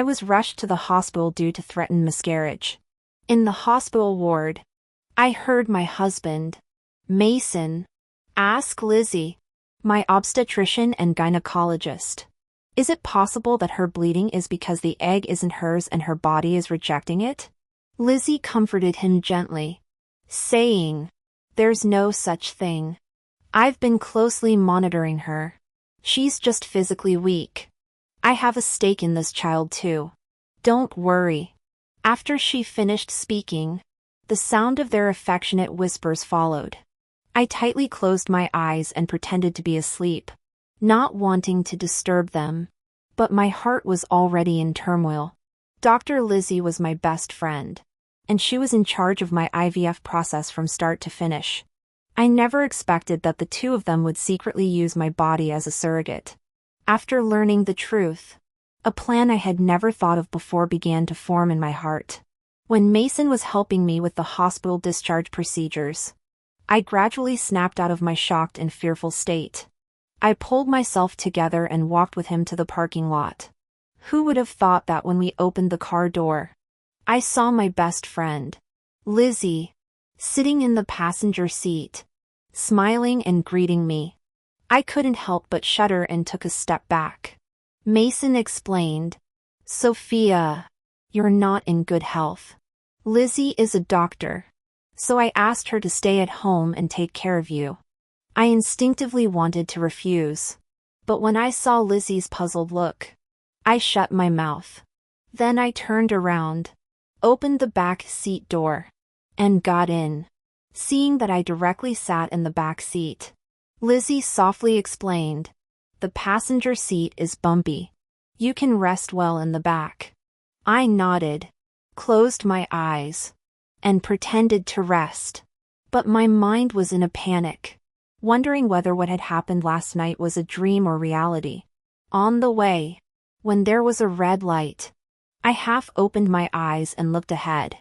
I was rushed to the hospital due to threatened miscarriage. In the hospital ward, I heard my husband, Mason, ask Lizzy, my obstetrician and gynecologist, is it possible that her bleeding is because the egg isn't hers and her body is rejecting it? Lizzy comforted him gently, saying, there's no such thing. I've been closely monitoring her. She's just physically weak. I have a stake in this child too. Don't worry. After she finished speaking, the sound of their affectionate whispers followed. I tightly closed my eyes and pretended to be asleep, not wanting to disturb them. But my heart was already in turmoil. Dr. Lizzy was my best friend, and she was in charge of my IVF process from start to finish. I never expected that the two of them would secretly use my body as a surrogate. After learning the truth, a plan I had never thought of before began to form in my heart. When Mason was helping me with the hospital discharge procedures, I gradually snapped out of my shocked and fearful state. I pulled myself together and walked with him to the parking lot. Who would have thought that when we opened the car door, I saw my best friend, Lizzy, sitting in the passenger seat, smiling and greeting me. I couldn't help but shudder and took a step back. Mason explained, Sophia, you're not in good health. Lizzy is a doctor, so I asked her to stay at home and take care of you. I instinctively wanted to refuse, but when I saw Lizzy's puzzled look, I shut my mouth. Then I turned around, opened the back seat door, and got in. Seeing that I directly sat in the back seat, Lizzy softly explained, the passenger seat is bumpy. You can rest well in the back. I nodded, closed my eyes, and pretended to rest. But my mind was in a panic, wondering whether what had happened last night was a dream or reality. On the way, when there was a red light, I half opened my eyes and looked ahead.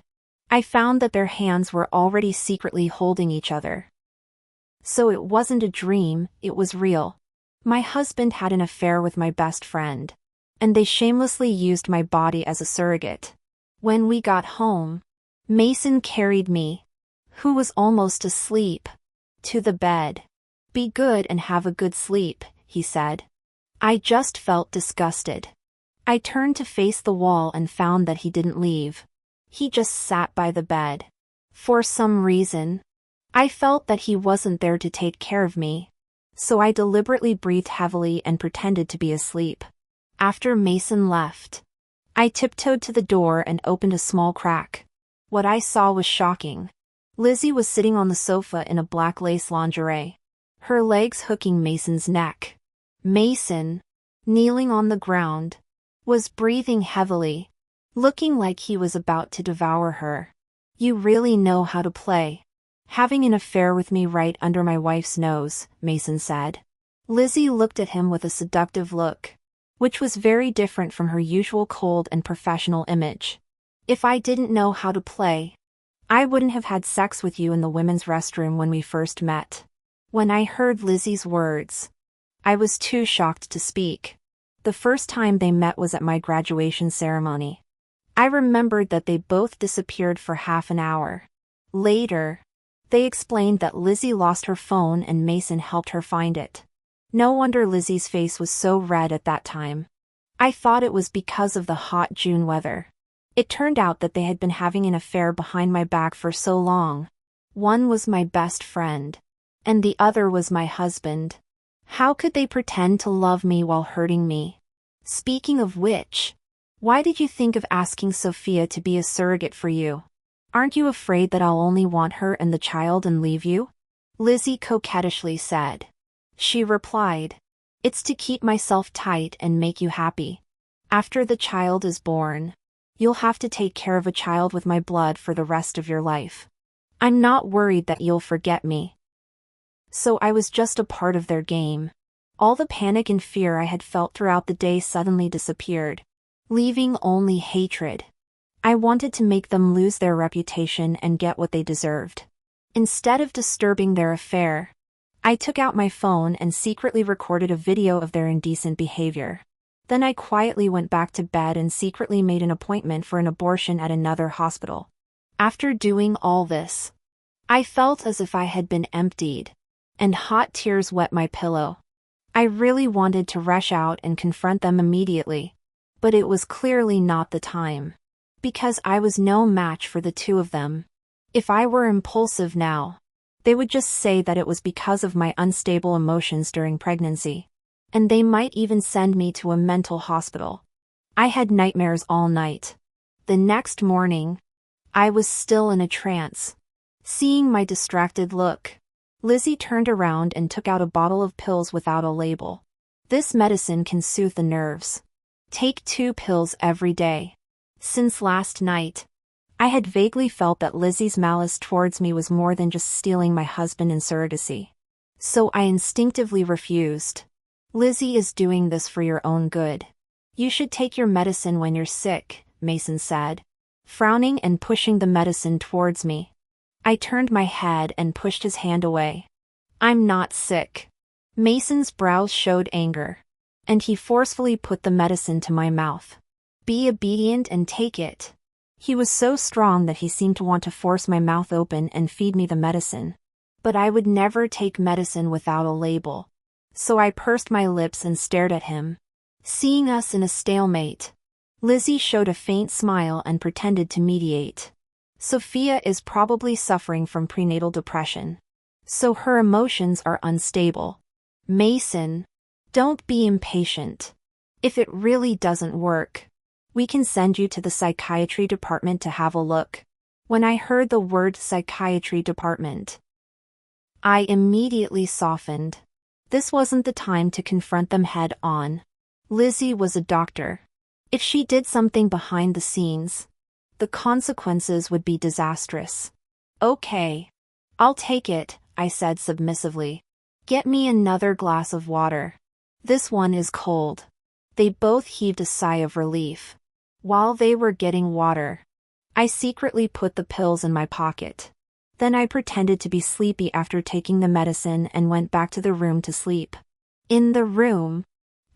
I found that their hands were already secretly holding each other. So it wasn't a dream, it was real. My husband had an affair with my best friend, and they shamelessly used my body as a surrogate. When we got home, Mason carried me, who was almost asleep, to the bed. Be good and have a good sleep, he said. I just felt disgusted. I turned to face the wall and found that he didn't leave. He just sat by the bed. For some reason, I felt that he wasn't there to take care of me, so I deliberately breathed heavily and pretended to be asleep. After Mason left, I tiptoed to the door and opened a small crack. What I saw was shocking. Lizzy was sitting on the sofa in a black lace lingerie, her legs hooking Mason's neck. Mason, kneeling on the ground, was breathing heavily, looking like he was about to devour her. You really know how to play. Having an affair with me right under my wife's nose, Mason said. Lizzy looked at him with a seductive look, which was very different from her usual cold and professional image. If I didn't know how to play, I wouldn't have had sex with you in the women's restroom when we first met. When I heard Lizzy's words, I was too shocked to speak. The first time they met was at my graduation ceremony. I remembered that they both disappeared for half an hour. Later, they explained that Lizzy lost her phone and Mason helped her find it. No wonder Lizzy's face was so red at that time. I thought it was because of the hot June weather. It turned out that they had been having an affair behind my back for so long. One was my best friend, and the other was my husband. How could they pretend to love me while hurting me? Speaking of which, why did you think of asking Sophia to be a surrogate for you? Aren't you afraid that I'll only want her and the child and leave you? Lizzy coquettishly said. She replied, it's to keep myself tight and make you happy. After the child is born, you'll have to take care of a child with my blood for the rest of your life. I'm not worried that you'll forget me. So I was just a part of their game. All the panic and fear I had felt throughout the day suddenly disappeared, leaving only hatred. I wanted to make them lose their reputation and get what they deserved. Instead of disturbing their affair, I took out my phone and secretly recorded a video of their indecent behavior. Then I quietly went back to bed and secretly made an appointment for an abortion at another hospital. After doing all this, I felt as if I had been emptied, and hot tears wet my pillow. I really wanted to rush out and confront them immediately, but it was clearly not the time, because I was no match for the two of them. If I were impulsive now, they would just say that it was because of my unstable emotions during pregnancy, and they might even send me to a mental hospital. I had nightmares all night. The next morning, I was still in a trance. Seeing my distracted look, Lizzy turned around and took out a bottle of pills without a label. This medicine can soothe the nerves. Take 2 pills every day. Since last night, I had vaguely felt that Lizzy's malice towards me was more than just stealing my husband in surrogacy. So I instinctively refused. Lizzy is doing this for your own good. You should take your medicine when you're sick, Mason said, frowning and pushing the medicine towards me. I turned my head and pushed his hand away. I'm not sick. Mason's brows showed anger, and he forcefully put the medicine to my mouth. Be obedient and take it. He was so strong that he seemed to want to force my mouth open and feed me the medicine. But I would never take medicine without a label. So I pursed my lips and stared at him. Seeing us in a stalemate, Lizzy showed a faint smile and pretended to mediate. Sophia is probably suffering from prenatal depression, so her emotions are unstable. Mason, don't be impatient. If it really doesn't work, we can send you to the psychiatry department to have a look. When I heard the word psychiatry department, I immediately softened. This wasn't the time to confront them head on. Lizzy was a doctor. If she did something behind the scenes, the consequences would be disastrous. Okay. I'll take it, I said submissively. Get me another glass of water. This one is cold. They both heaved a sigh of relief. While they were getting water, I secretly put the pills in my pocket. Then I pretended to be sleepy after taking the medicine and went back to the room to sleep. In the room,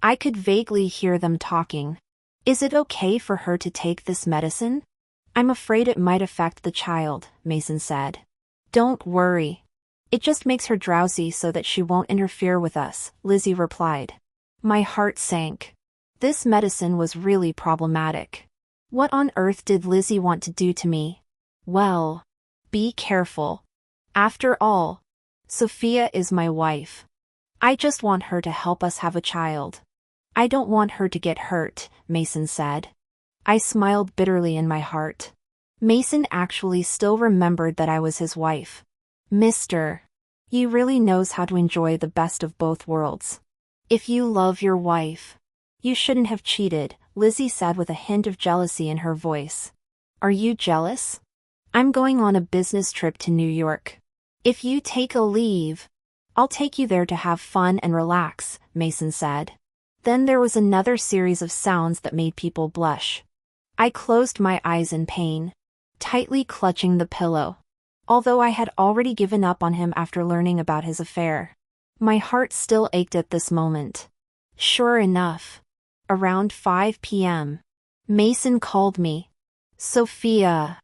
I could vaguely hear them talking. Is it okay for her to take this medicine? I'm afraid it might affect the child, Mason said. Don't worry. It just makes her drowsy so that she won't interfere with us, Lizzy replied. My heart sank. This medicine was really problematic. What on earth did Lizzy want to do to me? Well, be careful. After all, Sophia is my wife. I just want her to help us have a child. I don't want her to get hurt, Mason said. I smiled bitterly in my heart. Mason actually still remembered that I was his wife. Mister, he really knows how to enjoy the best of both worlds. If you love your wife, you shouldn't have cheated, Lizzy said with a hint of jealousy in her voice. Are you jealous? I'm going on a business trip to New York. If you take a leave, I'll take you there to have fun and relax, Mason said. Then there was another series of sounds that made people blush. I closed my eyes in pain, tightly clutching the pillow. Although I had already given up on him after learning about his affair, my heart still ached at this moment. Sure enough, around 5 p.m., Mason called me. Sophia,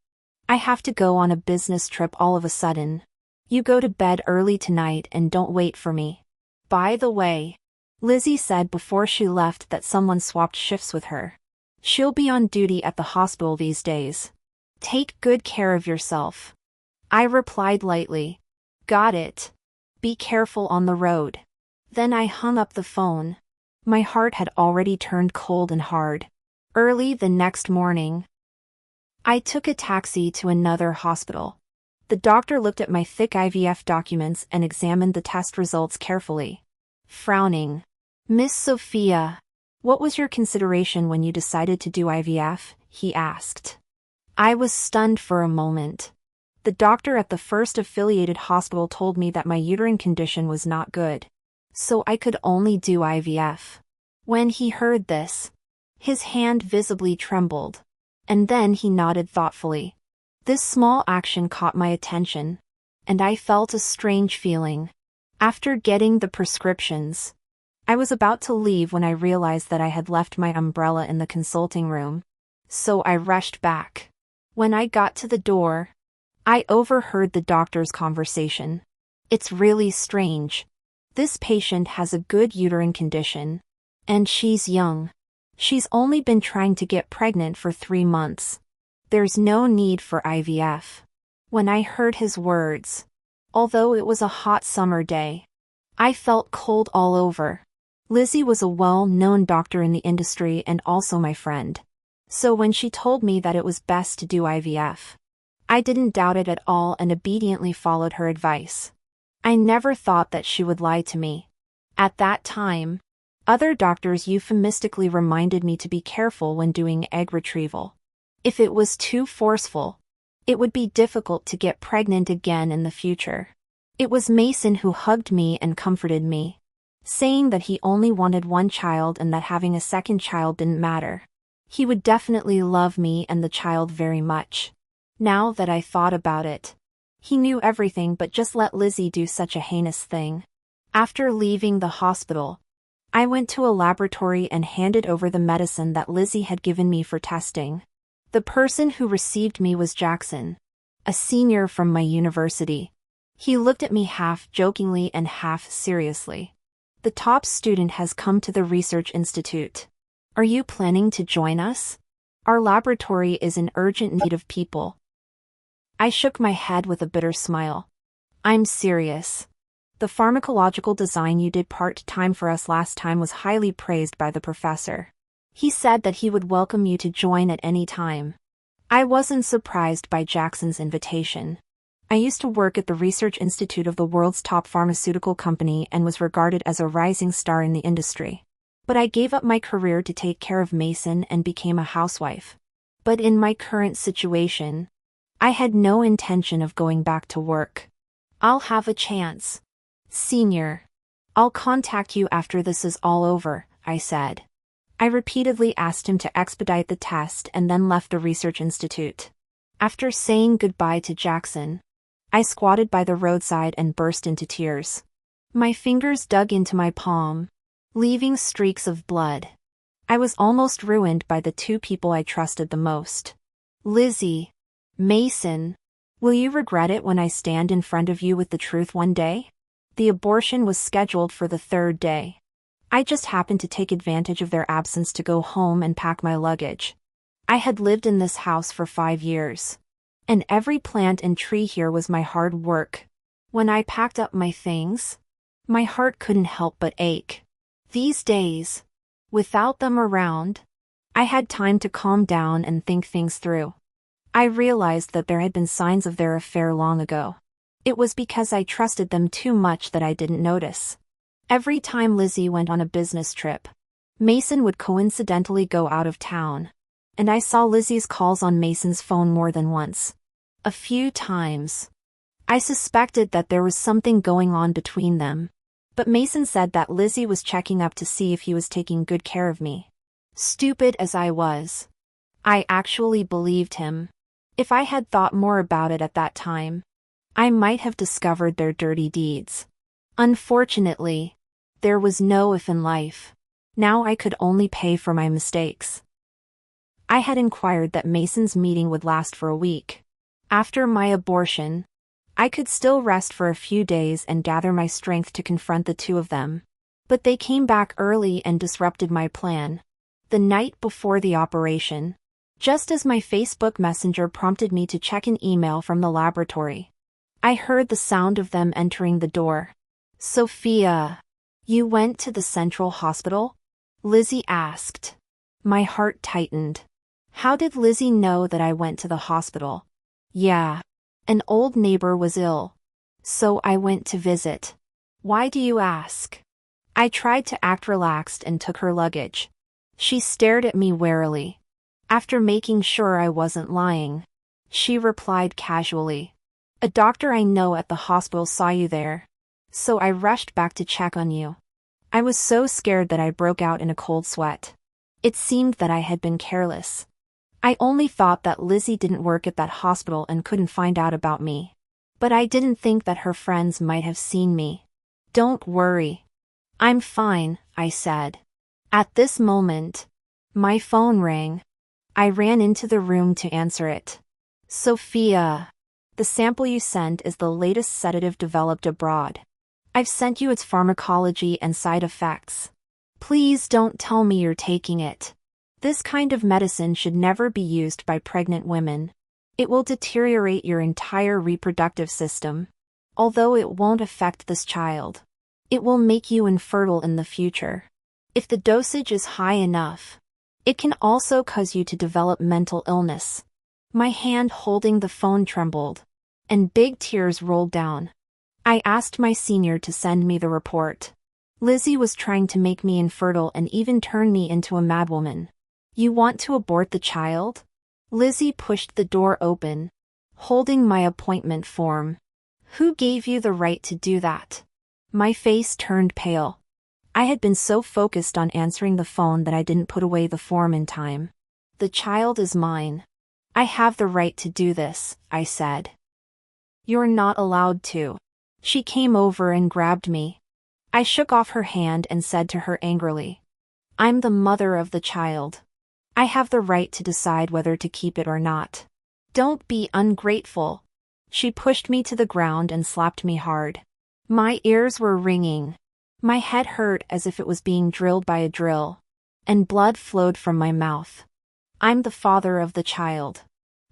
I have to go on a business trip all of a sudden. You go to bed early tonight and don't wait for me. By the way, Lizzy said before she left that someone swapped shifts with her. She'll be on duty at the hospital these days. Take good care of yourself. I replied lightly. Got it. Be careful on the road. Then I hung up the phone. My heart had already turned cold and hard. Early the next morning, I took a taxi to another hospital. The doctor looked at my thick IVF documents and examined the test results carefully. Frowning. Miss Sophia, what was your consideration when you decided to do IVF? He asked. I was stunned for a moment. The doctor at the first affiliated hospital told me that my uterine condition was not good, so I could only do IVF. When he heard this, his hand visibly trembled, and then he nodded thoughtfully. This small action caught my attention, and I felt a strange feeling. After getting the prescriptions, I was about to leave when I realized that I had left my umbrella in the consulting room. So I rushed back. When I got to the door, I overheard the doctor's conversation. It's really strange. This patient has a good uterine condition. And she's young. She's only been trying to get pregnant for 3 months. There's no need for IVF. When I heard his words, although it was a hot summer day, I felt cold all over. Lizzy was a well-known doctor in the industry and also my friend. So when she told me that it was best to do IVF, I didn't doubt it at all and obediently followed her advice. I never thought that she would lie to me. At that time, other doctors euphemistically reminded me to be careful when doing egg retrieval. If it was too forceful, it would be difficult to get pregnant again in the future. It was Mason who hugged me and comforted me, saying that he only wanted one child and that having a second child didn't matter. He would definitely love me and the child very much. Now that I thought about it, he knew everything but just let Lizzy do such a heinous thing. After leaving the hospital, I went to a laboratory and handed over the medicine that Lizzy had given me for testing. The person who received me was Jackson, a senior from my university. He looked at me half jokingly and half seriously. The top student has come to the research institute. Are you planning to join us? Our laboratory is in urgent need of people. I shook my head with a bitter smile. I'm serious. The pharmacological design you did part-time for us last time was highly praised by the professor. He said that he would welcome you to join at any time. I wasn't surprised by Jackson's invitation. I used to work at the research institute of the world's top pharmaceutical company and was regarded as a rising star in the industry. But I gave up my career to take care of Mason and became a housewife. But in my current situation, I had no intention of going back to work. I'll have a chance. Senior. I'll contact you after this is all over, I said. I repeatedly asked him to expedite the test and then left the research institute. After saying goodbye to Jackson, I squatted by the roadside and burst into tears. My fingers dug into my palm, leaving streaks of blood. I was almost ruined by the two people I trusted the most. Lizzy. Mason. Will you regret it when I stand in front of you with the truth one day? The abortion was scheduled for the 3rd day. I just happened to take advantage of their absence to go home and pack my luggage. I had lived in this house for 5 years. And every plant and tree here was my hard work. When I packed up my things, my heart couldn't help but ache. These days, without them around, I had time to calm down and think things through. I realized that there had been signs of their affair long ago. It was because I trusted them too much that I didn't notice. Every time Lizzy went on a business trip, Mason would coincidentally go out of town. And I saw Lizzy's calls on Mason's phone more than once. A few times. I suspected that there was something going on between them. But Mason said that Lizzy was checking up to see if he was taking good care of me. Stupid as I was, I actually believed him. If I had thought more about it at that time, I might have discovered their dirty deeds. Unfortunately, there was no if in life. Now I could only pay for my mistakes. I had inquired that Mason's meeting would last for a week. After my abortion, I could still rest for a few days and gather my strength to confront the two of them. But they came back early and disrupted my plan. The night before the operation, just as my Facebook Messenger prompted me to check an email from the laboratory, I heard the sound of them entering the door. Sophia, you went to the Central Hospital? Lizzy asked. My heart tightened. How did Lizzy know that I went to the hospital? Yeah. An old neighbor was ill. So I went to visit. Why do you ask? I tried to act relaxed and took her luggage. She stared at me warily. After making sure I wasn't lying, she replied casually. A doctor I know at the hospital saw you there. So I rushed back to check on you. I was so scared that I broke out in a cold sweat. It seemed that I had been careless. I only thought that Lizzy didn't work at that hospital and couldn't find out about me. But I didn't think that her friends might have seen me. Don't worry. I'm fine, I said. At this moment, my phone rang. I ran into the room to answer it. Sophia, the sample you sent is the latest sedative developed abroad. I've sent you its pharmacology and side effects. Please don't tell me you're taking it. This kind of medicine should never be used by pregnant women. It will deteriorate your entire reproductive system. Although it won't affect this child, it will make you infertile in the future. If the dosage is high enough, it can also cause you to develop mental illness. My hand holding the phone trembled, and big tears rolled down. I asked my senior to send me the report. Lizzy was trying to make me infertile and even turn me into a madwoman. You want to abort the child? Lizzy pushed the door open, holding my appointment form. Who gave you the right to do that? My face turned pale. I had been so focused on answering the phone that I didn't put away the form in time. The child is mine. I have the right to do this, I said. You're not allowed to. She came over and grabbed me. I shook off her hand and said to her angrily, I'm the mother of the child. I have the right to decide whether to keep it or not. Don't be ungrateful. She pushed me to the ground and slapped me hard. My ears were ringing. My head hurt as if it was being drilled by a drill, and blood flowed from my mouth. I'm the father of the child.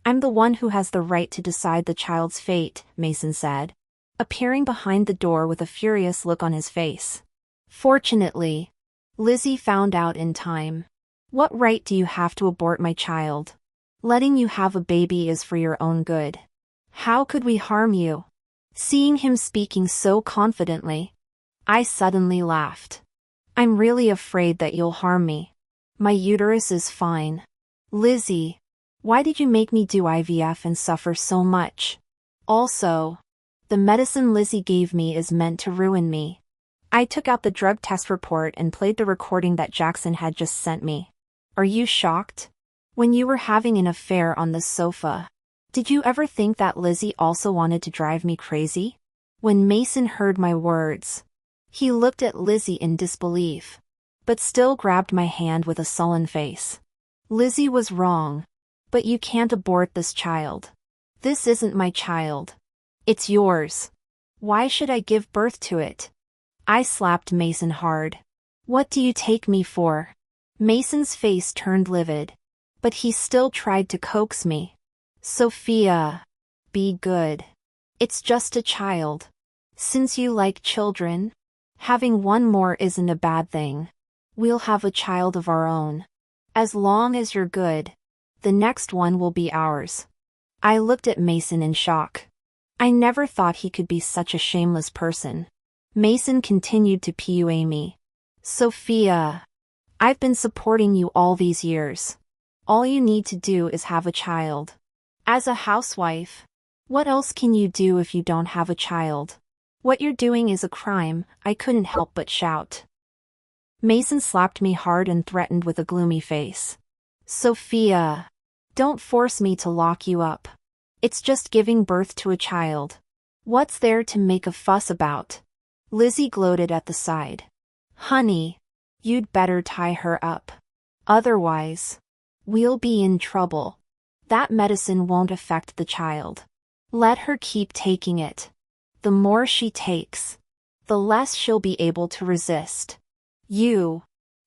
I'm the one who has the right to decide the child's fate, Mason said, appearing behind the door with a furious look on his face. Fortunately, Lizzy found out in time. What right do you have to abort my child? Letting you have a baby is for your own good. How could we harm you? Seeing him speaking so confidently, I suddenly laughed. I'm really afraid that you'll harm me. My uterus is fine. Lizzy, why did you make me do IVF and suffer so much? Also, the medicine Lizzy gave me is meant to ruin me. I took out the drug test report and played the recording that Jackson had just sent me. Are you shocked? When you were having an affair on the sofa, did you ever think that Lizzy also wanted to drive me crazy? When Mason heard my words, he looked at Lizzy in disbelief, but still grabbed my hand with a sullen face. Lizzy was wrong, but you can't abort this child. This isn't my child. It's yours. Why should I give birth to it? I slapped Mason hard. What do you take me for? Mason's face turned livid, but he still tried to coax me. Sophia, be good. It's just a child. Since you like children, having one more isn't a bad thing. We'll have a child of our own. As long as you're good, the next one will be ours. I looked at Mason in shock. I never thought he could be such a shameless person. Mason continued to PUA me. Sophia, I've been supporting you all these years. All you need to do is have a child. As a housewife, what else can you do if you don't have a child? What you're doing is a crime, I couldn't help but shout. Mason slapped me hard and threatened with a gloomy face. Sophia, don't force me to lock you up. It's just giving birth to a child. What's there to make a fuss about? Lizzy gloated at the side. Honey, you'd better tie her up. Otherwise, we'll be in trouble. That medicine won't affect the child. Let her keep taking it. The more she takes, the less she'll be able to resist.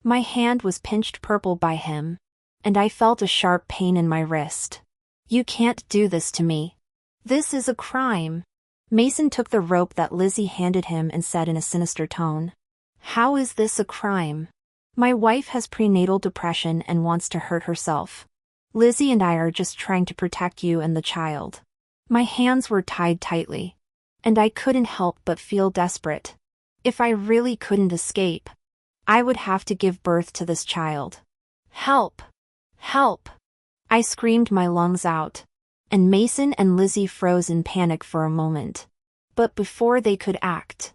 My hand was pinched purple by him, and I felt a sharp pain in my wrist. You can't do this to me. This is a crime. Mason took the rope that Lizzy handed him and said in a sinister tone. How is this a crime? My wife has prenatal depression and wants to hurt herself. Lizzy and I are just trying to protect you and the child. My hands were tied tightly, and I couldn't help but feel desperate. If I really couldn't escape, I would have to give birth to this child. Help! Help! I screamed my lungs out, and Mason and Lizzy froze in panic for a moment. But before they could act,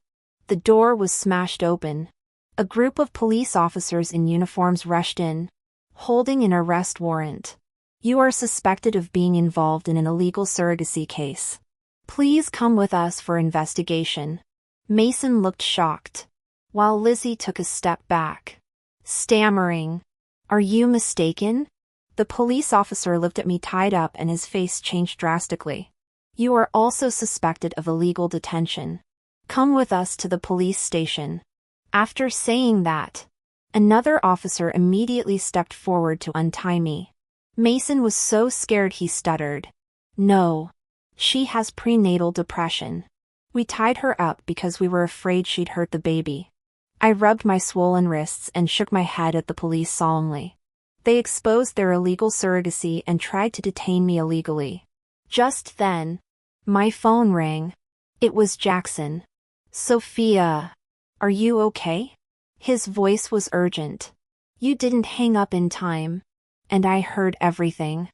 the door was smashed open. A group of police officers in uniforms rushed in, holding an arrest warrant. You are suspected of being involved in an illegal surrogacy case. Please come with us for investigation. Mason looked shocked. while Lizzy took a step back, stammering, "Are you mistaken?" The police officer looked at me tied up and his face changed drastically. "You are also suspected of illegal detention. Come with us to the police station." After saying that, another officer immediately stepped forward to untie me. Mason was so scared he stuttered, "No. She has prenatal depression." We tied her up because we were afraid she'd hurt the baby. I rubbed my swollen wrists and shook my head at the police solemnly. They exposed their illegal surrogacy and tried to detain me illegally. Just then, my phone rang. It was Jackson. "Sophia, are you okay?" His voice was urgent. "You didn't hang up in time, and I heard everything.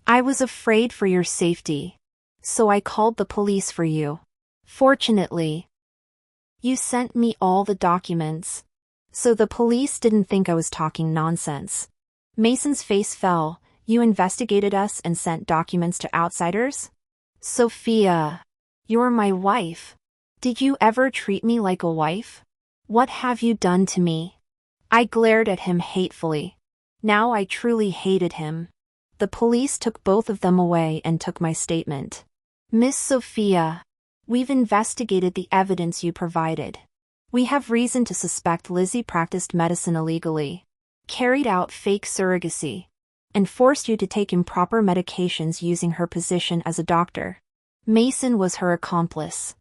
I was afraid for your safety, so I called the police for you. Fortunately, you sent me all the documents, so the police didn't think I was talking nonsense." Mason's face fell. "You investigated us and sent documents to outsiders? Sophia, you're my wife. Did you ever treat me like a wife? What have you done to me?" I glared at him hatefully. Now I truly hated him. The police took both of them away and took my statement. "Miss Sophia, we've investigated the evidence you provided. We have reason to suspect Lizzy practiced medicine illegally, carried out fake surrogacy, and forced you to take improper medications using her position as a doctor. Mason was her accomplice.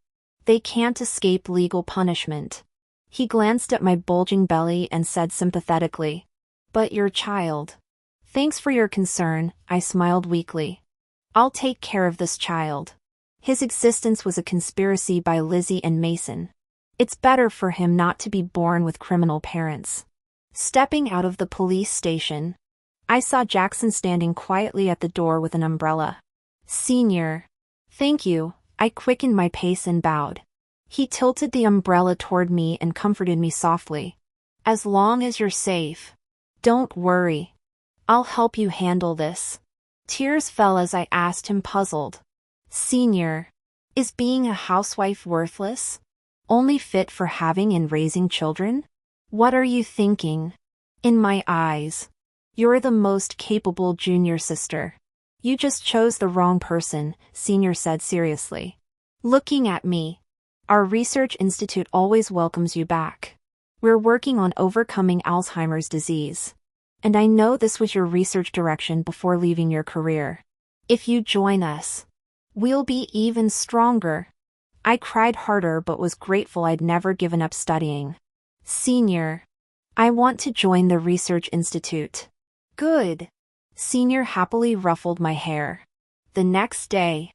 They can't escape legal punishment." He glanced at my bulging belly and said sympathetically, "But your child." "Thanks for your concern," I smiled weakly. "I'll take care of this child. His existence was a conspiracy by Lizzy and Mason. It's better for him not to be born with criminal parents." Stepping out of the police station, I saw Jackson standing quietly at the door with an umbrella. "Senior." "Thank you." I quickened my pace and bowed. He tilted the umbrella toward me and comforted me softly. "As long as you're safe. Don't worry. I'll help you handle this." Tears fell as I asked him, puzzled, "Senior, is being a housewife worthless? Only fit for having and raising children? What are you thinking?" "In my eyes, you're the most capable junior sister. You just chose the wrong person," Senior said seriously. Looking at me, "Our research institute always welcomes you back. We're working on overcoming Alzheimer's disease. And I know this was your research direction before leaving your career. If you join us, we'll be even stronger." I cried harder but was grateful I'd never given up studying. "Senior, I want to join the research institute." "Good." Senior happily ruffled my hair. The next day,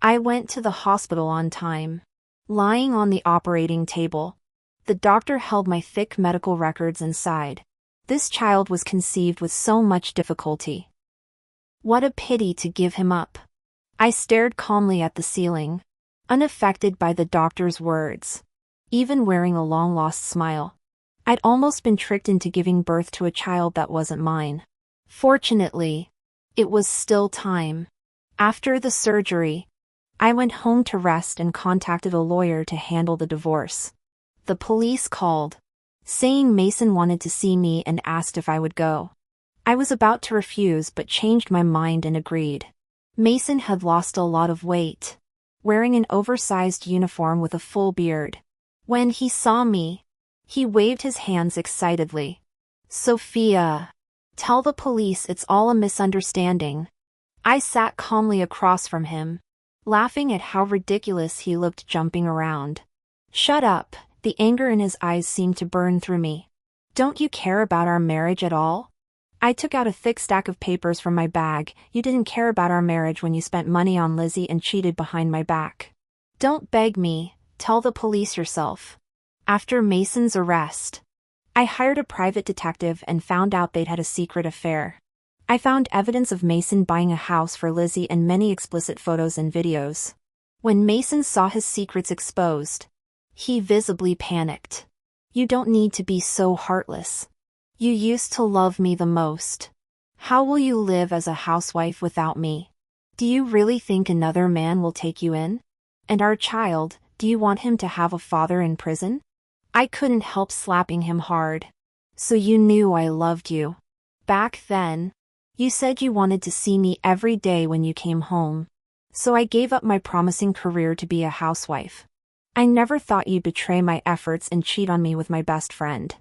I went to the hospital on time. Lying on the operating table, the doctor held my thick medical records and sighed. This child was conceived with so much difficulty. What a pity to give him up. I stared calmly at the ceiling, unaffected by the doctor's words, even wearing a long-lost smile. I'd almost been tricked into giving birth to a child that wasn't mine. Fortunately, it was still time. After the surgery, I went home to rest and contacted a lawyer to handle the divorce. The police called, saying Mason wanted to see me and asked if I would go. I was about to refuse but changed my mind and agreed. Mason had lost a lot of weight, wearing an oversized uniform with a full beard. When he saw me, he waved his hands excitedly. "Sophia, tell the police it's all a misunderstanding." I sat calmly across from him, laughing at how ridiculous he looked jumping around. "Shut up." The anger in his eyes seemed to burn through me. "Don't you care about our marriage at all?" I took out a thick stack of papers from my bag. "You didn't care about our marriage when you spent money on Lizzy and cheated behind my back. Don't beg me, tell the police yourself." After Mason's arrest, I hired a private detective and found out they'd had a secret affair. I found evidence of Mason buying a house for Lizzy and many explicit photos and videos. When Mason saw his secrets exposed, he visibly panicked. "You don't need to be so heartless. You used to love me the most. How will you live as a housewife without me? Do you really think another man will take you in? And our child, do you want him to have a father in prison?" I couldn't help slapping him hard. So you knew I loved you. Back then. You said you wanted to see me every day when you came home. So I gave up my promising career to be a housewife. I never thought you'd betray my efforts and cheat on me with my best friend.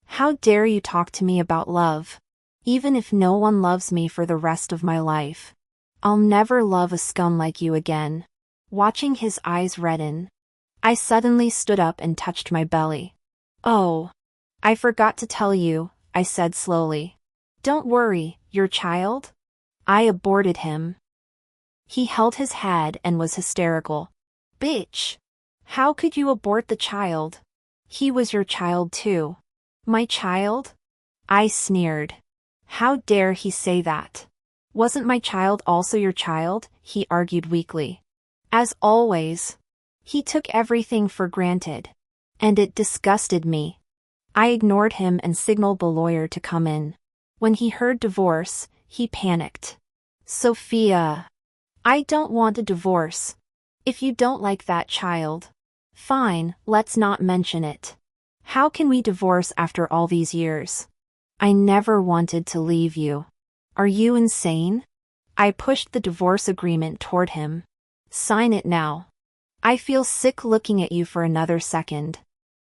How dare you talk to me about love? Even if no one loves me for the rest of my life, I'll never love a scum like you again. Watching his eyes redden, I suddenly stood up and touched my belly. Oh, I forgot to tell you, I said slowly. Don't worry, your child? I aborted him. He held his head and was hysterical. Bitch! How could you abort the child? He was your child too. My child? I sneered. How dare he say that? Wasn't my child also your child? He argued weakly. As always. He took everything for granted. And it disgusted me. I ignored him and signaled the lawyer to come in. When he heard divorce, he panicked. Sophia. I don't want a divorce. If you don't like that child. Fine, let's not mention it. How can we divorce after all these years? I never wanted to leave you. Are you insane? I pushed the divorce agreement toward him. Sign it now. I feel sick looking at you for another second.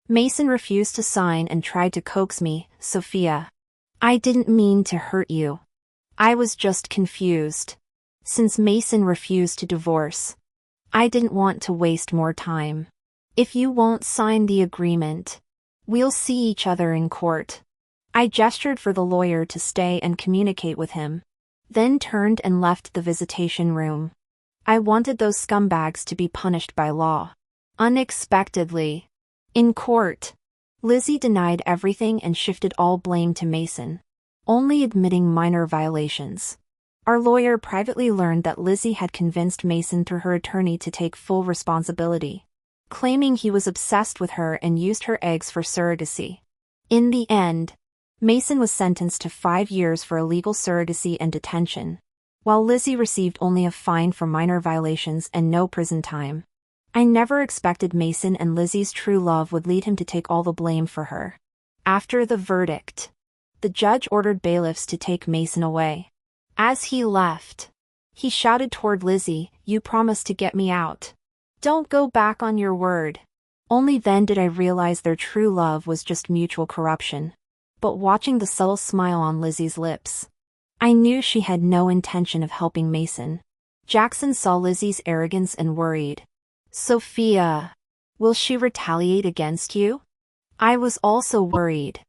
Mason refused to sign and tried to coax me. Sophia. I didn't mean to hurt you. I was just confused. Since Mason refused to divorce, I didn't want to waste more time. If you won't sign the agreement, we'll see each other in court. I gestured for the lawyer to stay and communicate with him, then turned and left the visitation room. I wanted those scumbags to be punished by law. Unexpectedly. In court, Lizzy denied everything and shifted all blame to Mason, only admitting minor violations. Our lawyer privately learned that Lizzy had convinced Mason through her attorney to take full responsibility, claiming he was obsessed with her and used her eggs for surrogacy. In the end, Mason was sentenced to 5 years for illegal surrogacy and detention, while Lizzy received only a fine for minor violations and no prison time. I never expected Mason and Lizzy's true love would lead him to take all the blame for her. After the verdict, the judge ordered bailiffs to take Mason away. As he left, he shouted toward Lizzy, "You promised to get me out. Don't go back on your word." Only then did I realize their true love was just mutual corruption. But watching the subtle smile on Lizzy's lips, I knew she had no intention of helping Mason. Jackson saw Lizzy's arrogance and worried. Sophia, will she retaliate against you? I was also worried.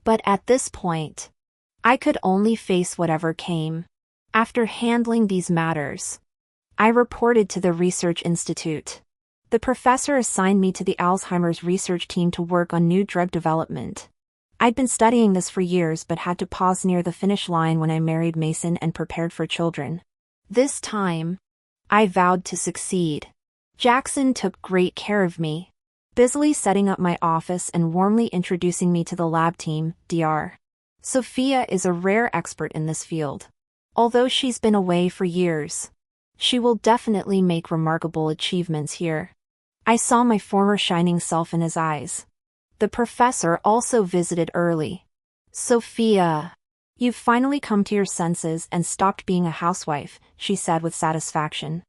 But at this point, I could only face whatever came. After handling these matters, I reported to the research institute. The professor assigned me to the Alzheimer's research team to work on new drug development. I'd been studying this for years but had to pause near the finish line when I married Mason and prepared for children. This time, I vowed to succeed. Jackson took great care of me, busily setting up my office and warmly introducing me to the lab team, Dr. Sophia is a rare expert in this field. Although she's been away for years, she will definitely make remarkable achievements here. I saw my former shining self in his eyes. The professor also visited early. Sophia, you've finally come to your senses and stopped being a housewife, she said with satisfaction.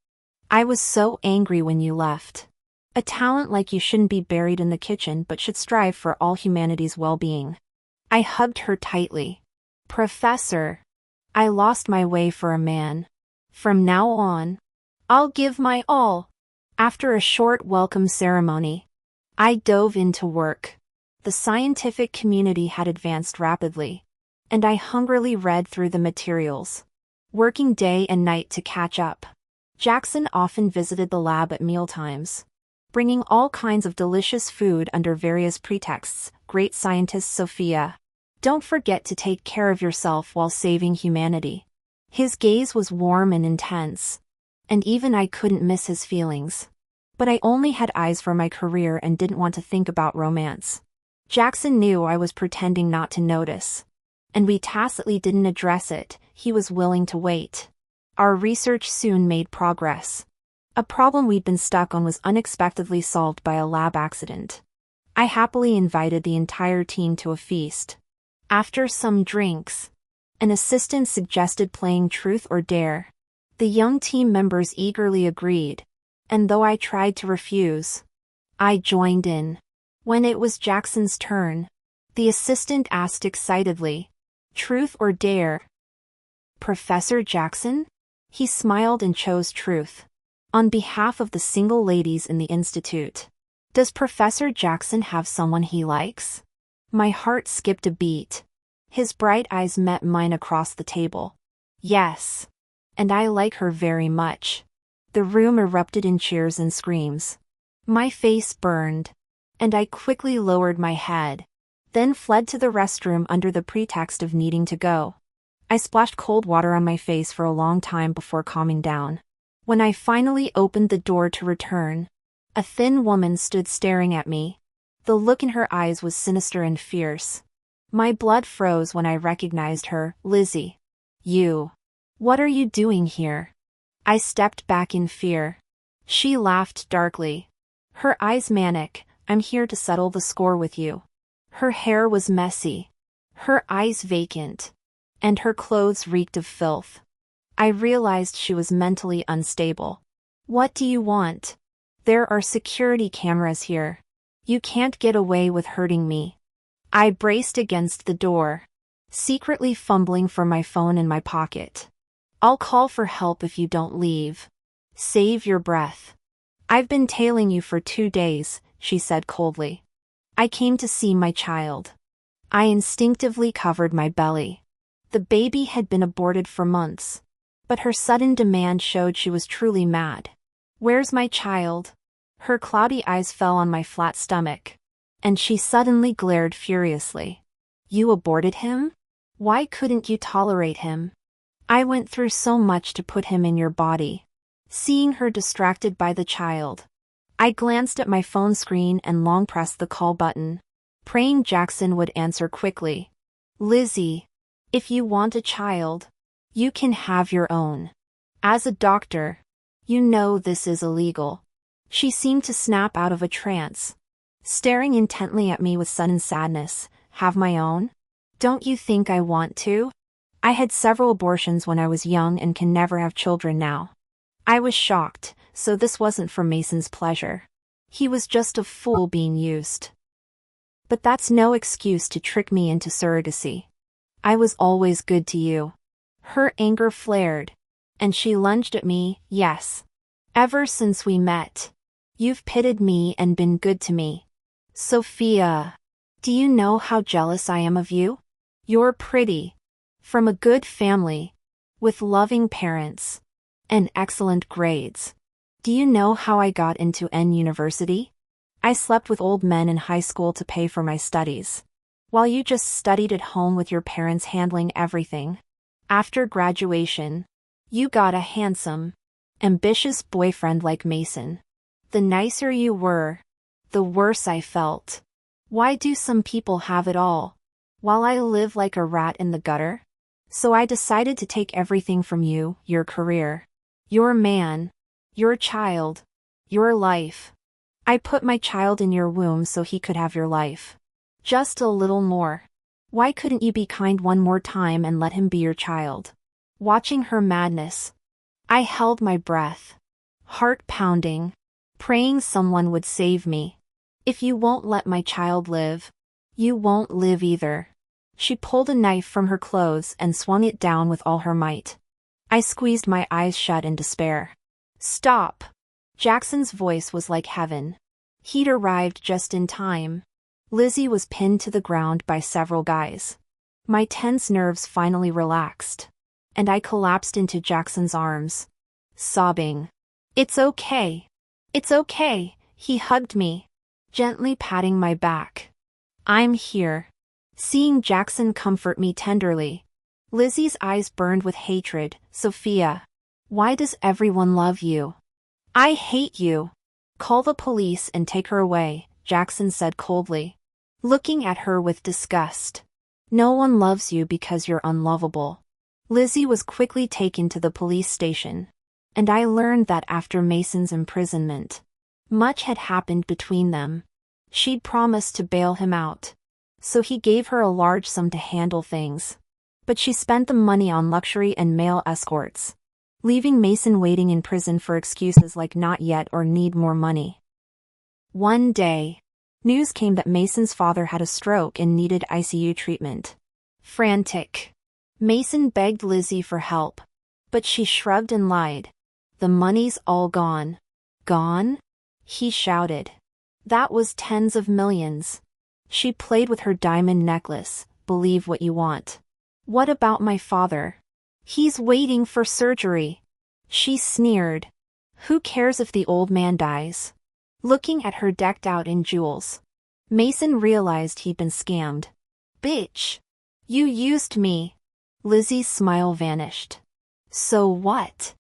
I was so angry when you left. A talent like you shouldn't be buried in the kitchen but should strive for all humanity's well-being. I hugged her tightly. Professor, I lost my way for a man. From now on, I'll give my all. After a short welcome ceremony, I dove into work. The scientific community had advanced rapidly, and I hungrily read through the materials, working day and night to catch up. Jackson often visited the lab at mealtimes, bringing all kinds of delicious food under various pretexts. Great scientist Sophia, don't forget to take care of yourself while saving humanity. His gaze was warm and intense, and even I couldn't miss his feelings. But I only had eyes for my career and didn't want to think about romance. Jackson knew I was pretending not to notice, and we tacitly didn't address it. He was willing to wait. Our research soon made progress. A problem we'd been stuck on was unexpectedly solved by a lab accident. I happily invited the entire team to a feast. After some drinks, an assistant suggested playing Truth or Dare. The young team members eagerly agreed, and though I tried to refuse, I joined in. When it was Jackson's turn, the assistant asked excitedly, "Truth or Dare?" "Professor Jackson?" He smiled and chose Truth. On behalf of the single ladies in the institute. "Does Professor Jackson have someone he likes?" My heart skipped a beat. His bright eyes met mine across the table. "Yes. And I like her very much." The room erupted in cheers and screams. My face burned, and I quickly lowered my head, then fled to the restroom under the pretext of needing to go. I splashed cold water on my face for a long time before calming down. When I finally opened the door to return, a thin woman stood staring at me. The look in her eyes was sinister and fierce. My blood froze when I recognized her. "Lizzy. You. What are you doing here?" I stepped back in fear. She laughed darkly. Her eyes manic. "I'm here to settle the score with you." Her hair was messy, her eyes vacant, and her clothes reeked of filth. I realized she was mentally unstable. "What do you want? There are security cameras here. You can't get away with hurting me." I braced against the door, secretly fumbling for my phone in my pocket. "I'll call for help if you don't leave. Save your breath." "I've been tailing you for 2 days," she said coldly. "I came to see my child." I instinctively covered my belly. The baby had been aborted for months, but her sudden demand showed she was truly mad. "Where's my child?" Her cloudy eyes fell on my flat stomach, and she suddenly glared furiously. "You aborted him? Why couldn't you tolerate him? I went through so much to put him in your body." Seeing her distracted by the child, I glanced at my phone screen and long pressed the call button, praying Jackson would answer quickly. "Lizzy, if you want a child, you can have your own. As a doctor, you know this is illegal." She seemed to snap out of a trance, staring intently at me with sudden sadness. "Have my own? Don't you think I want to? I had several abortions when I was young and can never have children now." I was shocked, so this wasn't for Mason's pleasure. He was just a fool being used. But that's no excuse to trick me into surrogacy. I was always good to you. Her anger flared, and she lunged at me. "Yes. Ever since we met, you've pitied me and been good to me. Sophia, do you know how jealous I am of you? You're pretty, from a good family, with loving parents, and excellent grades. Do you know how I got into N University? I slept with old men in high school to pay for my studies, while you just studied at home with your parents handling everything. After graduation, you got a handsome, ambitious boyfriend like Mason. The nicer you were, the worse I felt. Why do some people have it all, while I live like a rat in the gutter? So I decided to take everything from you, your career, your man, your child, your life. I put my child in your womb so he could have your life. Just a little more. Why couldn't you be kind one more time and let him be your child?" Watching her madness, I held my breath, heart pounding, praying someone would save me. "If you won't let my child live, you won't live either." She pulled a knife from her clothes and swung it down with all her might. I squeezed my eyes shut in despair. "Stop!" Jackson's voice was like heaven. He'd arrived just in time. Lizzy was pinned to the ground by several guys. My tense nerves finally relaxed, and I collapsed into Jackson's arms, sobbing. "It's okay. It's okay," he hugged me, gently patting my back. "I'm here." Seeing Jackson comfort me tenderly, Lizzy's eyes burned with hatred. "Sophia, why does everyone love you? I hate you." "Call the police and take her away," Jackson said coldly, looking at her with disgust. "No one loves you because you're unlovable." Lizzy was quickly taken to the police station, and I learned that after Mason's imprisonment, much had happened between them. She'd promised to bail him out. So he gave her a large sum to handle things. But she spent the money on luxury and male escorts, leaving Mason waiting in prison for excuses like not yet or need more money. One day, news came that Mason's father had a stroke and needed ICU treatment. Frantic, Mason begged Lizzy for help, but she shrugged and lied. "The money's all gone." "Gone?" he shouted. "That was tens of millions." She played with her diamond necklace. "Believe what you want." "What about my father?" "He's waiting for surgery." She sneered. "Who cares if the old man dies?" Looking at her decked out in jewels, Mason realized he'd been scammed. "Bitch! You used me." Lizzy's smile vanished. "So what?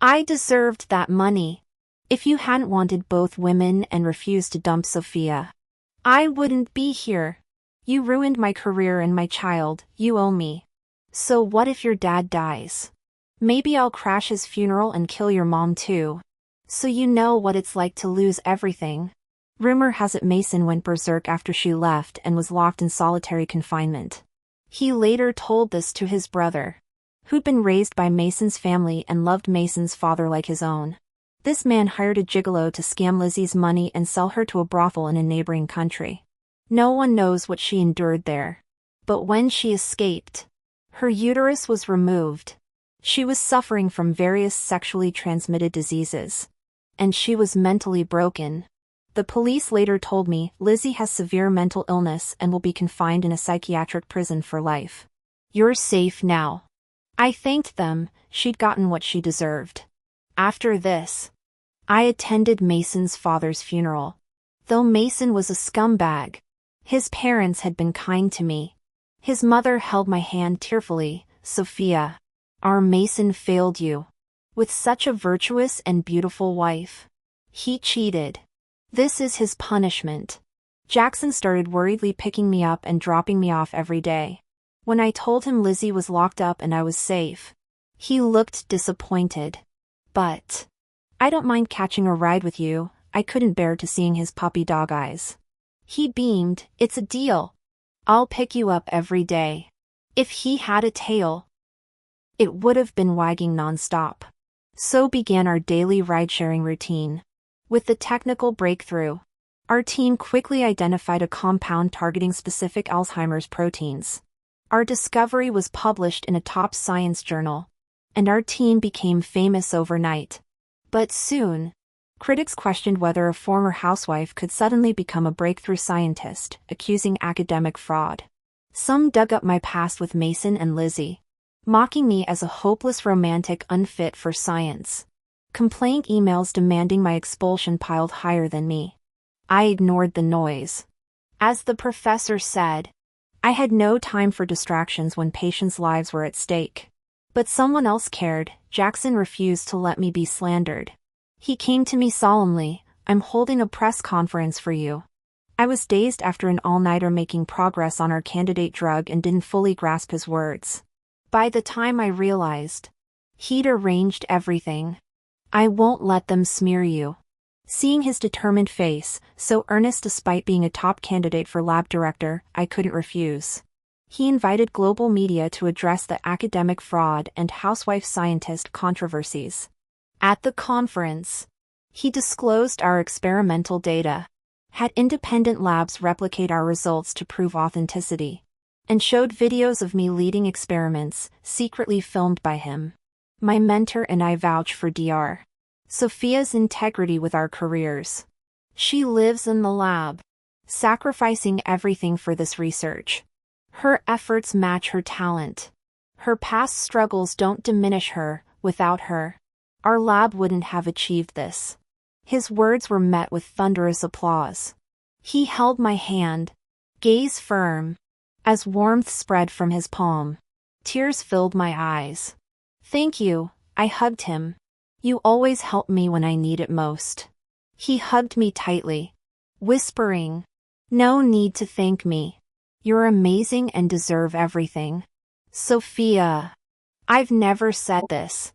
I deserved that money. If you hadn't wanted both women and refused to dump Sophia, I wouldn't be here. You ruined my career and my child. You owe me." "So what if your dad dies? Maybe I'll crash his funeral and kill your mom too. So you know what it's like to lose everything." Rumor has it Mason went berserk after she left and was locked in solitary confinement. He later told this to his brother, who'd been raised by Mason's family and loved Mason's father like his own. This man hired a gigolo to scam Lizzy's money and sell her to a brothel in a neighboring country. No one knows what she endured there. But when she escaped, her uterus was removed. She was suffering from various sexually transmitted diseases. And she was mentally broken. The police later told me Lizzy has severe mental illness and will be confined in a psychiatric prison for life. "You're safe now." I thanked them. She'd gotten what she deserved. After this, I attended Mason's father's funeral. Though Mason was a scumbag, his parents had been kind to me. His mother held my hand tearfully. "Sophia, our Mason failed you. With such a virtuous and beautiful wife, he cheated. This is his punishment." Jackson started worriedly picking me up and dropping me off every day. When I told him Lizzy was locked up and I was safe, he looked disappointed. "But I don't mind catching a ride with you." I couldn't bear to seeing his puppy dog eyes. He beamed. "It's a deal. I'll pick you up every day." If he had a tail, it would have been wagging nonstop. So began our daily ride-sharing routine. With the technical breakthrough, our team quickly identified a compound targeting specific Alzheimer's proteins. Our discovery was published in a top science journal, and our team became famous overnight. But soon, critics questioned whether a former housewife could suddenly become a breakthrough scientist, accusing academic fraud. Some dug up my past with Mason and Lizzy, mocking me as a hopeless romantic unfit for science. Complaint emails demanding my expulsion piled higher than me. I ignored the noise. As the professor said, I had no time for distractions when patients' lives were at stake. But someone else cared. Jackson refused to let me be slandered. He came to me solemnly. "I'm holding a press conference for you." I was dazed after an all-nighter making progress on our candidate drug and didn't fully grasp his words. By the time I realized, he'd arranged everything. "I won't let them smear you." Seeing his determined face, so earnest despite being a top candidate for lab director, I couldn't refuse. He invited global media to address the academic fraud and housewife scientist controversies. At the conference, he disclosed our experimental data, had independent labs replicate our results to prove authenticity, and showed videos of me leading experiments, secretly filmed by him. My mentor and I vouch for Dr. Sophia's integrity with our careers. She lives in the lab, sacrificing everything for this research. Her efforts match her talent. Her past struggles don't diminish her. Without her, our lab wouldn't have achieved this. His words were met with thunderous applause. He held my hand, gaze firm, as warmth spread from his palm. Tears filled my eyes. "Thank you," I hugged him. "You always help me when I need it most." He hugged me tightly, whispering, "No need to thank me. You're amazing and deserve everything." Sophia, I've never said this,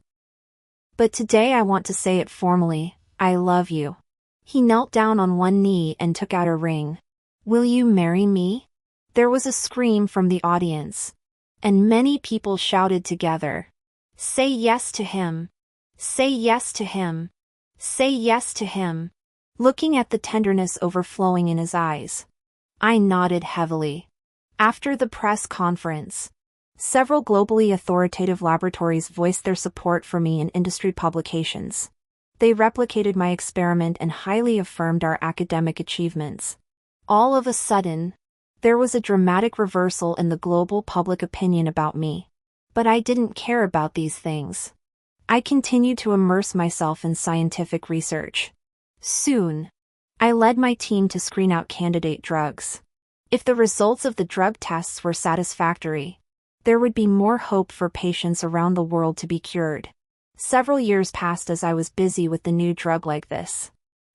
but today I want to say it formally. I love you. He knelt down on one knee and took out a ring. "Will you marry me?" There was a scream from the audience, and many people shouted together, "Say yes to him! Say yes to him! Say yes to him!" Looking at the tenderness overflowing in his eyes, I nodded heavily. After the press conference, several globally authoritative laboratories voiced their support for me in industry publications. They replicated my experiment and highly affirmed our academic achievements. All of a sudden, there was a dramatic reversal in the global public opinion about me. But I didn't care about these things. I continued to immerse myself in scientific research. Soon, I led my team to screen out candidate drugs. If the results of the drug tests were satisfactory, there would be more hope for patients around the world to be cured. Several years passed as I was busy with the new drug like this.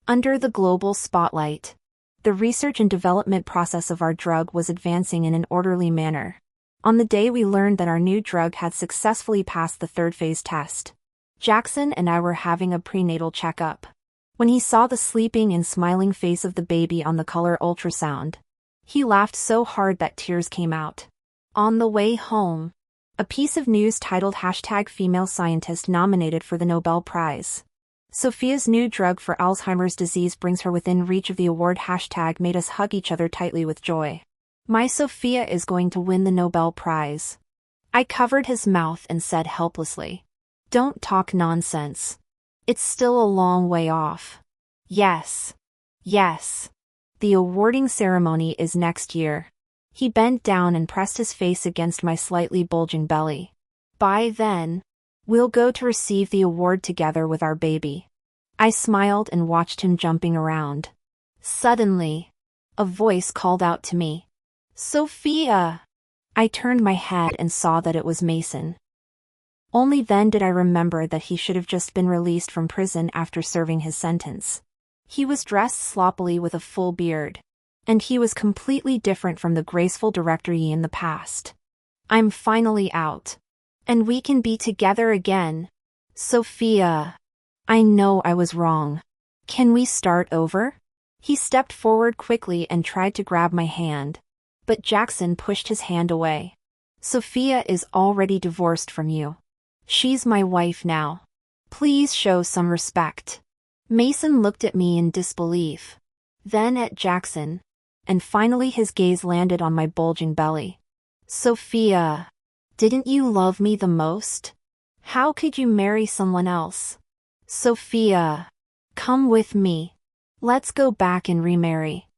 Under the global spotlight, the research and development process of our drug was advancing in an orderly manner. On the day we learned that our new drug had successfully passed the third phase test, Jackson and I were having a prenatal checkup. When he saw the sleeping and smiling face of the baby on the color ultrasound, he laughed so hard that tears came out. On the way home, a piece of news titled #Female Scientist Nominated for the Nobel Prize. Sophia's new drug for Alzheimer's disease brings her within reach of the award. Made us hug each other tightly with joy. My Sophia is going to win the Nobel Prize. I covered his mouth and said helplessly, "Don't talk nonsense. It's still a long way off." "Yes. Yes. The awarding ceremony is next year." He bent down and pressed his face against my slightly bulging belly. "By then, we'll go to receive the award together with our baby." I smiled and watched him jumping around. Suddenly, a voice called out to me, "Sophia!" I turned my head and saw that it was Mason. Only then did I remember that he should have just been released from prison after serving his sentence. He was dressed sloppily with a full beard, and he was completely different from the graceful director Yi in the past. "I'm finally out, and we can be together again. Sophia. I know I was wrong. Can we start over?" He stepped forward quickly and tried to grab my hand, but Jackson pushed his hand away. "Sophia is already divorced from you. She's my wife now. Please show some respect." Mason looked at me in disbelief, then at Jackson, and finally his gaze landed on my bulging belly. "Sophia, didn't you love me the most? How could you marry someone else? Sophia, come with me. Let's go back and remarry.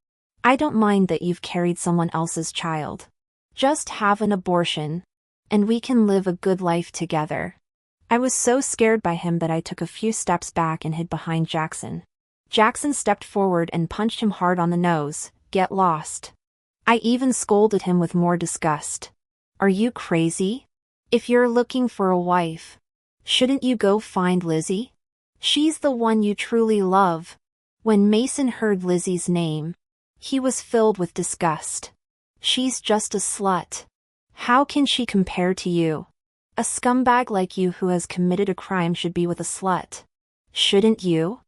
I don't mind that you've carried someone else's child. Just have an abortion, and we can live a good life together." I was so scared by him that I took a few steps back and hid behind Jackson. Jackson stepped forward and punched him hard on the nose. "Get lost." I even scolded him with more disgust. "Are you crazy? If you're looking for a wife, shouldn't you go find Lizzy? She's the one you truly love." When Mason heard Lizzy's name, he was filled with disgust. "She's just a slut. How can she compare to you? A scumbag like you who has committed a crime should be with a slut. Shouldn't you?"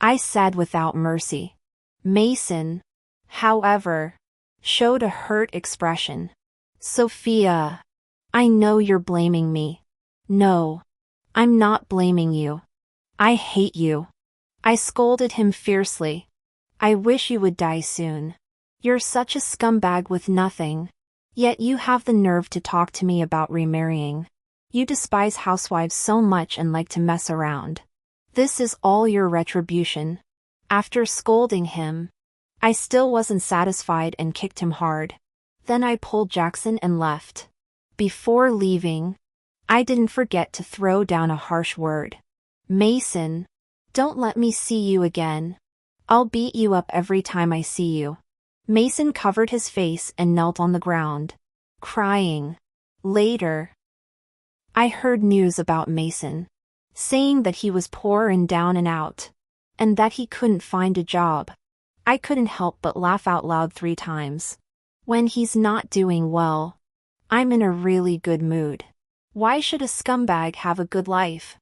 I said without mercy. Mason, however, showed a hurt expression. "Sophia, I know you're blaming me." "No, I'm not blaming you. I hate you." I scolded him fiercely. "I wish you would die soon. You're such a scumbag with nothing. Yet you have the nerve to talk to me about remarrying. You despise housewives so much and like to mess around. This is all your retribution." After scolding him, I still wasn't satisfied and kicked him hard. Then I pulled Jackson and left. Before leaving, I didn't forget to throw down a harsh word. "Mason, don't let me see you again. I'll beat you up every time I see you." Mason covered his face and knelt on the ground, crying. Later, I heard news about Mason, saying that he was poor and down and out, and that he couldn't find a job. I couldn't help but laugh out loud 3 times. When he's not doing well, I'm in a really good mood. Why should a scumbag have a good life?